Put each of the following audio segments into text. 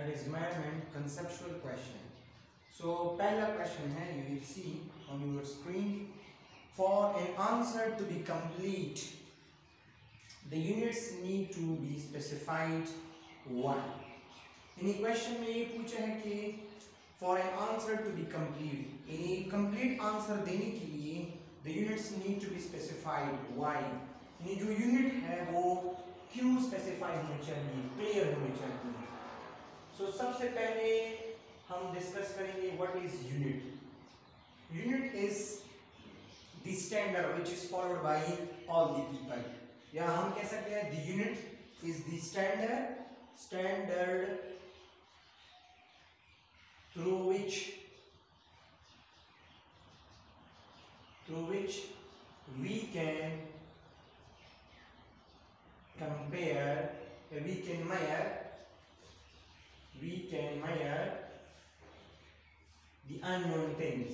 that is measurement conceptual question. So पहला question है, you will see on your screen, for an answer to be complete the units need to be specified. Why? यानी question में ये पूछा है कि for an answer to be complete, यानी complete answer देने के लिए the units need to be specified. Why? यानी जो यूनिट है वो क्यों स्पेसिफाई होने चाहिए, क्लियर होने चाहिए. सो सबसे पहले हम डिस्कस करेंगे what is unit. Unit is the standard which is followed by all the people. या हम कह सकते हैं the unit is the standard through which we can compare, we can measure the unknown things.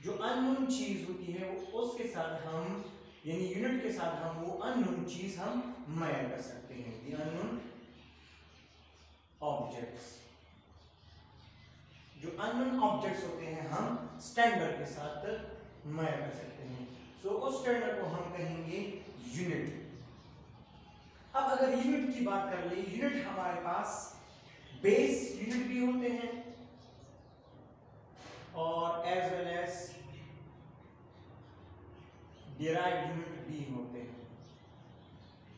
जो unknown चीज होती है वो उसके साथ हम यानी यूनिट के साथ हम वो unknown चीज हम measure कर सकते हैं. the unknown objects, जो unknown objects होते हैं हम स्टैंडर्ड के साथ measure कर सकते हैं. सो उस स्टैंडर्ड को हम कहेंगे यूनिट. अब अगर यूनिट की बात कर ले, यूनिट हमारे पास बेस यूनिट भी होते हैं और as well as derived unit भी होते हैं.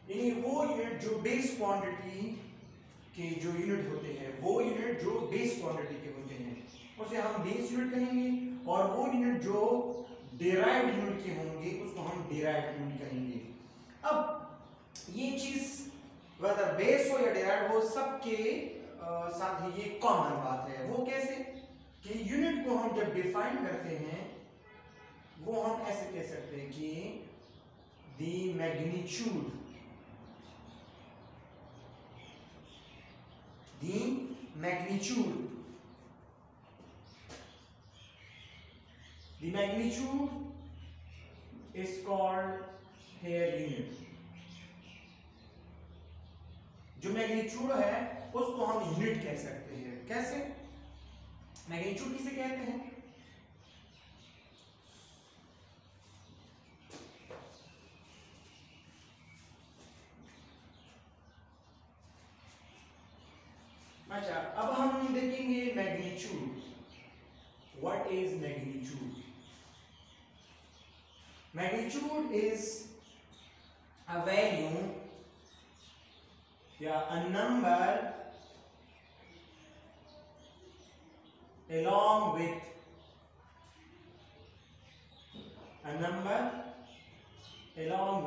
यानी वो यूनिट जो बेस क्वांटिटी के जो यूनिट होते हैं, वो यूनिट जो बेस क्वांटिटी के होते हैं उसे हम बेस यूनिट कहेंगे, और वो यूनिट जो डिराइव्ड यूनिट के होंगे उसको हम डिराइव्ड यूनिट कहेंगे. अब ये चीज वेदर बेस हो या डिराइव्ड हो, सबके साथ ही ये कॉमन बात है. वो कैसे कि यूनिट को हम जब डिफाइन करते हैं वो हम ऐसे कह सकते हैं कि the magnitude is called here unit. जो मैग्नीट्यूड है उसको हम यूनिट कह सकते हैं. कैसे? मैग्नीट्यूड किसे कहते हैं? अच्छा, अब हम देखेंगे magnitude. What is magnitude? Magnitude is a value या a number along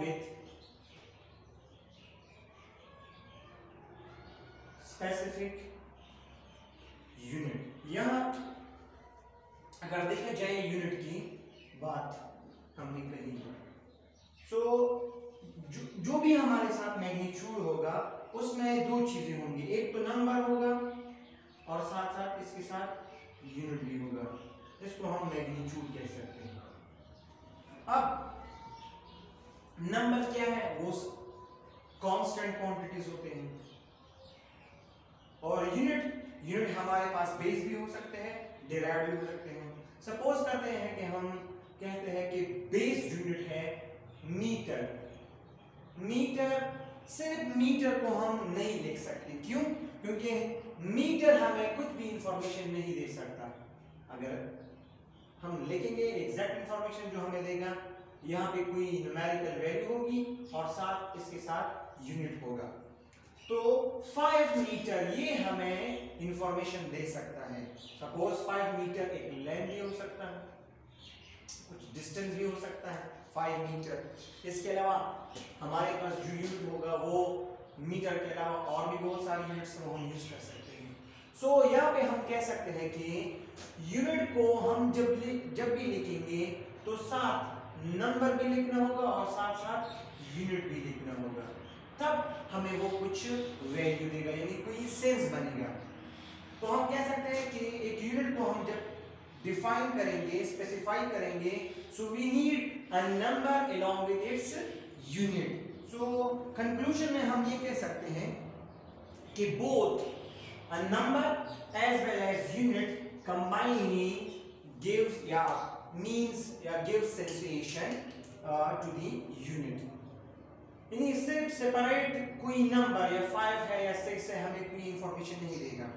with specific unit. यहाँ अगर देखा जाए यूनिट की बात हमने कही, सो जो भी हमारे साथ मैग्नीट्यूड होगा उसमें दो चीजें होंगी. एक तो नंबर होगा और साथ साथ इसके साथ यूनिट भी होगा. इसको हम मैग्नीट्यूड कह सकते हैं. अब नंबर क्या है? वो कांस्टेंट क्वांटिटीज होते हैं. और यूनिट हमारे पास बेस भी हो सकते हैं, डिराइव्ड भी हो सकते हैं. सपोज करते हैं कि हम कहते हैं कि बेस यूनिट है मीटर. सिर्फ मीटर को हम नहीं लिख सकते. क्यों? क्योंकि मीटर हमें कुछ भी इंफॉर्मेशन नहीं दे सकता. अगर हम लिखेंगे एग्जैक्ट इंफॉर्मेशन जो हमें देगा, यहाँ पे कोई न्यूमेरिकल वैल्यू होगी और साथ इसके साथ यूनिट होगा. तो 5 मीटर ये हमें इंफॉर्मेशन दे सकता है. सपोज 5 मीटर एक लेंथ भी हो सकता है, कुछ डिस्टेंस भी हो सकता है 5 मीटर. इसके अलावा हमारे पास जो यूनिट होगा वो मीटर के अलावा और भी बहुत सारे यूनिट्स को हम यूज कर सकते हैं. सो यहाँ पे हम कह सकते हैं कि यूनिट को हम जब भी लिखेंगे तो साथ नंबर भी लिखना होगा और साथ साथ यूनिट भी लिखना होगा. तब हमें वो कुछ वैल्यू देगा, यानी कोई सेंस बनेगा. तो हम कह सकते हैं कि एक यूनिट को हम जब डिफाइन करेंगे, स्पेसिफाई करेंगे, so we need a number along with its unit. So conclusion में हम ये कह सकते हैं कि both A number as well as unit combining gives gives sensation to the unit. यानी सिर्फ सेपरेट कोई नंबर या 5 है या 6 है हमें कोई इंफॉर्मेशन नहीं देगा,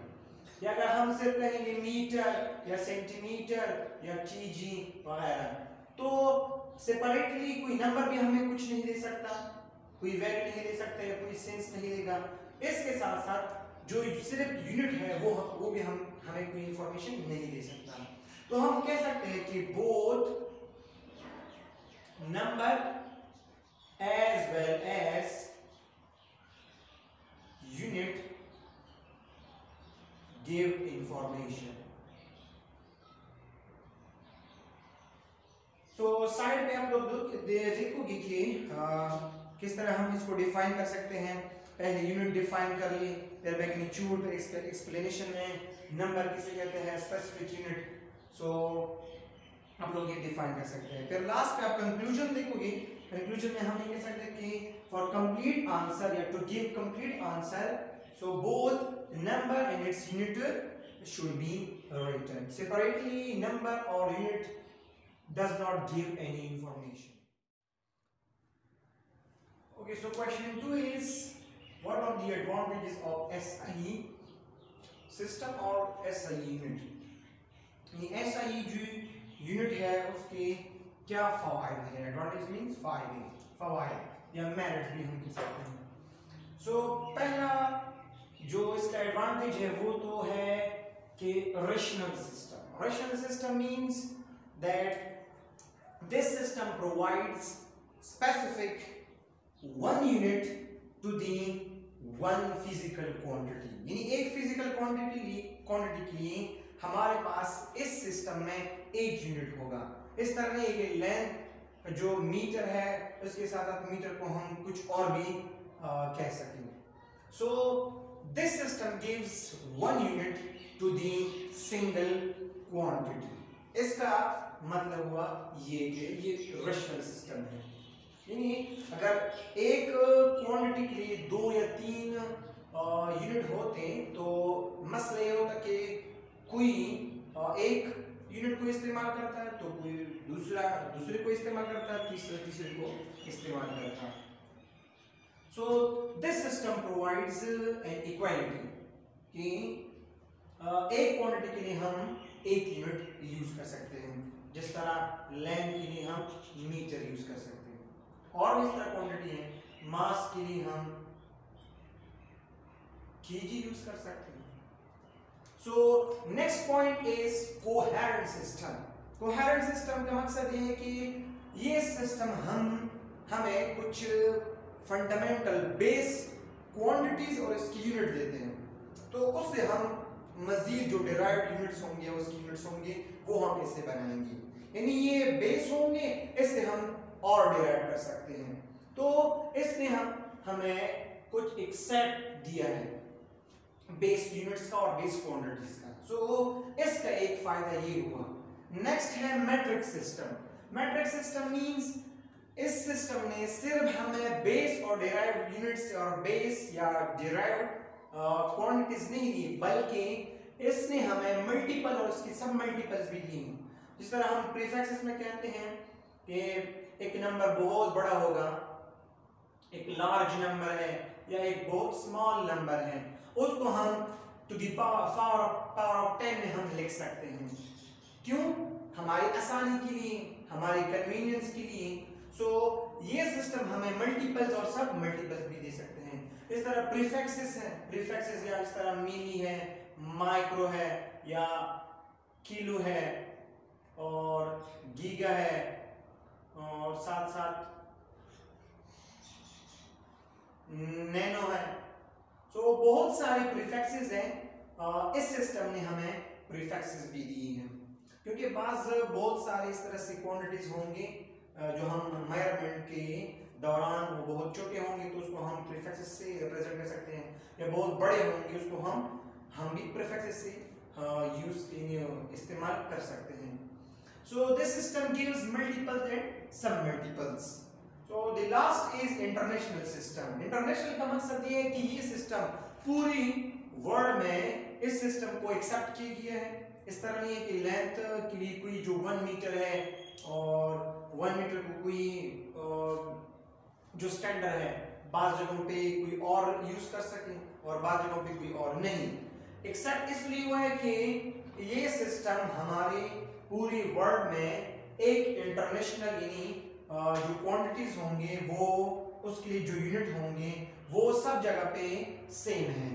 या अगर हम सिर्फ कहेंगे मीटर या सेंटीमीटर या केजी वगैरह, तो सेपरेटली कोई नंबर भी हमें कुछ नहीं दे सकता, कोई वैल्यू नहीं दे सकता या कोई सेंस नहीं देगा। इसके साथ साथ जो सिर्फ यूनिट है वो भी हमें कोई इंफॉर्मेशन नहीं दे सकता। तो हम कह सकते हैं कि both number as well as unit give information। तो साइड पे आप लोग देखोगे कि किस तरह हम इसको डिफाइन कर सकते हैं। पहले यूनिट डिफाइन कर ली, फिर मैग्नीट्यूड, एक्सप्लेनेशन में नंबर किसे कहते हैं, स्पेसिफिक यूनिट, सो आप लोग ये डिफाइन कर सकते हैं। फिर लास्ट पे आप कंक्लूजन देखोगे, कंक्लूजन में हम ये कह सकते हैं कि फॉर कंप्लीट आंसर या to give complete answer, so both number and its unit should be written separately। number or unit does not give any information। Okay, so question 2 is what are the advantages of SI system or SI unit। ये SI जो unit है उसके क्या फायदे हैं, advantage means फायदे, फवायद या merit भी हम कह सकते हैं। सो पहला जो इसका एडवांटेज है वो तो है कि rational system. Rational system means that this system provides specific one unit to the one physical quantity, यानी एक फिजिकल क्वांटिटी के लिए हमारे पास इस सिस्टम में एक यूनिट होगा। इस तरह नहीं कि लेंथ जो मीटर है उसके साथ साथ मीटर को हम कुछ और भी कह सकें। So this system gives one unit to the single quantity. इसका मतलब हुआ ये कि ये रेशनल सिस्टम है, यानी अगर एक क्वांटिटी के लिए 2 या 3 यूनिट होते तो मसला ये होता कि कोई एक यूनिट को इस्तेमाल करता है तो कोई दूसरे को इस्तेमाल करता है, तीसरे को इस्तेमाल करता है। सो this system provides N equality कि एक क्वांटिटी के लिए हम एक यूनिट यूज कर सकते हैं, जिस तरह लेंथ के लिए हम मीटर यूज कर सकते हैं। और भी इस तरह क्वांटिटी है, मास के लिए हम केजी यूज कर सकते हैं। So next point is coherent system। coherent system का मकसद ये है कि ये सिस्टम हमें कुछ फंडामेंटल बेस क्वांटिटीज और इसकी यूनिट देते हैं, तो उससे हम मजीद जो डिराइव्ड यूनिट्स होंगे उसकी यूनिट्स होंगे वो हम इससे बनाएंगे, यानी ये बेस होंगे, इससे हम और डिराइव कर सकते हैं। तो इसने हमें कुछ एक सेट दिया है बेस यूनिट्स का और बेस क्वांटिटीज का। सो इसका एक फायदा ये हुआ। नेक्स्ट है matrix system. Matrix system means इस सिस्टम ने सिर्फ हमें बेस और डिराइव्ड यूनिट्स और बेस या डिराइव्ड क्वांटिटीज नहीं दी, बल्कि इसने हमें मल्टीपल और इसकी सब मल्टीपल्स भी दी। जिस तरह हम प्रीफिक्सेस में कहते हैं कि एक नंबर बहुत बड़ा होगा, एक लार्ज नंबर है या एक बहुत स्मॉल नंबर है, उसको हम टू दी पावर ऑफ 10 में हम लिख सकते हैं। क्यों? हमारी आसानी के लिए, हमारी कन्वीनियंस के लिए। सो ये सिस्टम हमें मल्टीपल्स और सब मल्टीपल्स भी दे सकते हैं। इस तरह प्रीफिक्सेस हैं, प्रीफिक्सेस या इस तरह मिली है, माइक्रो है या किलो है और गीगा है और साथ साथ नैनो है। सो बहुत सारे प्रीफिक्सेस हैं। इस सिस्टम ने हमें प्रीफिक्सेस भी दिए हैं, क्योंकि बहुत सारे इस तरह से क्वांटिटीज होंगे जो हम मेजरमेंट के दौरान वो बहुत छोटे होंगे तो उसको हम प्रीफिक्सेस से रिप्रेजेंट कर सकते हैं, या बहुत बड़े होंगे उसको हम भी प्रीफिक्सेस से इस्तेमाल कर सकते हैं। So this system gives multiples and submultiples. So the last is international system. International का मकसद ये है कि ये सिस्टम पूरी वर्ड में इस सिस्टम को एक्सेप्ट किया गया है। इस तरह नहीं है कि लेंथ के लिए कोई जो 1 मीटर है और 1 मीटर को कोई जो स्टैंडर्ड है बाज़ जगहों पे कोई और यूज कर सके और बाज़ जगहों पे कोई और नहीं। एक्सेप्ट इसलिए हुआ है कि ये सिस्टम हमारे पूरी वर्ल्ड में एक इंटरनेशनल यानी जो क्वांटिटीज होंगे वो उसके लिए जो यूनिट होंगे वो सब जगह पे सेम है।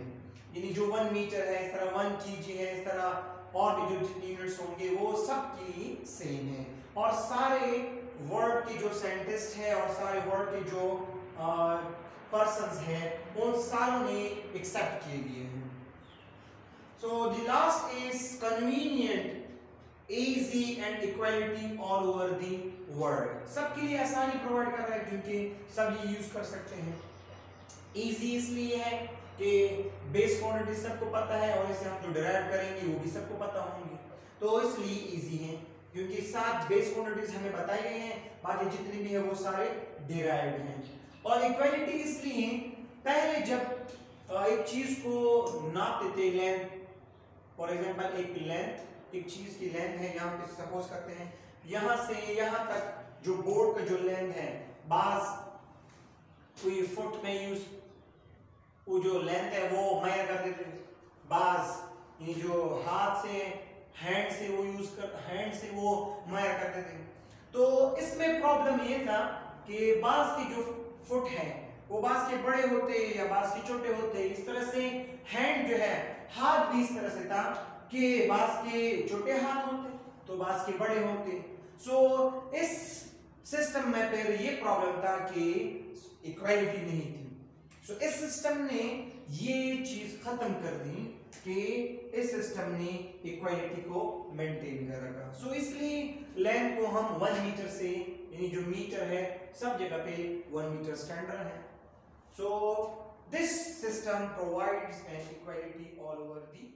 यानी जो 1 मीटर है, इस तरह 1 kg है, इस तरह और भी जो जितनी यूनिट्स होंगे वो सब की सेम है। और सारे वर्ल्ड के जो साइंटिस्ट है और सारे वर्ल्ड के जो पर्सन्स हैं उन सारों ने एक्सेप्ट किए गए हैं। सो the last is convenient, easy and equality all over the world। सबके लिए आसानी प्रोवाइड कर रहा है क्योंकि सब ये यूज कर सकते हैं। easy इसलिए है कि बेस क्वांटिटी सबको पता है और इसे हम जो डिराइव करेंगे वो भी सबको पता होंगे, तो इसलिए easy है क्योंकि 7 बेस क्वांटिटीज हमें बताई गई हैं, बाकी जितनी भी है वो सारे डिराइव्ड हैं। और इक्वालिटी इसलिए पहले जब एक चीज को नापते थे, लेंथ फॉर एग्जांपल एक चीज की लेंथ है, यहाँ पे सपोज करते हैं यहाँ से यहाँ तक जो बोर्ड का जो लेंथ है, बाज कोई फुट में यूज वो जो लेंथ है वो मेजर कर देते थे, बाज ये जो हाथ से हैंड से वो यूज कर हैंड से वो मेजर करते थे। तो इसमें प्रॉब्लम ये था कि बाज के जो फुट है वो बाज के बड़े होते या बाज के छोटे होते, इस तरह से हैंड जो है हाथ भी इस तरह से था कि बाज के छोटे हाथ होते तो बाज के बड़े होते। सो इस सिस्टम में फिर ये प्रॉब्लम था कि इक्वालिटी नहीं थी। सो इस सिस्टम ने ये चीज खत्म कर दी कि इस सिस्टम ने इक्वालिटी को मेंटेन कर रखा। सो इसलिए लेंथ को हम 1 मीटर से यानी जो मीटर है सब जगह पे 1 मीटर स्टैंडर्ड है। सो this system provides N equality all over the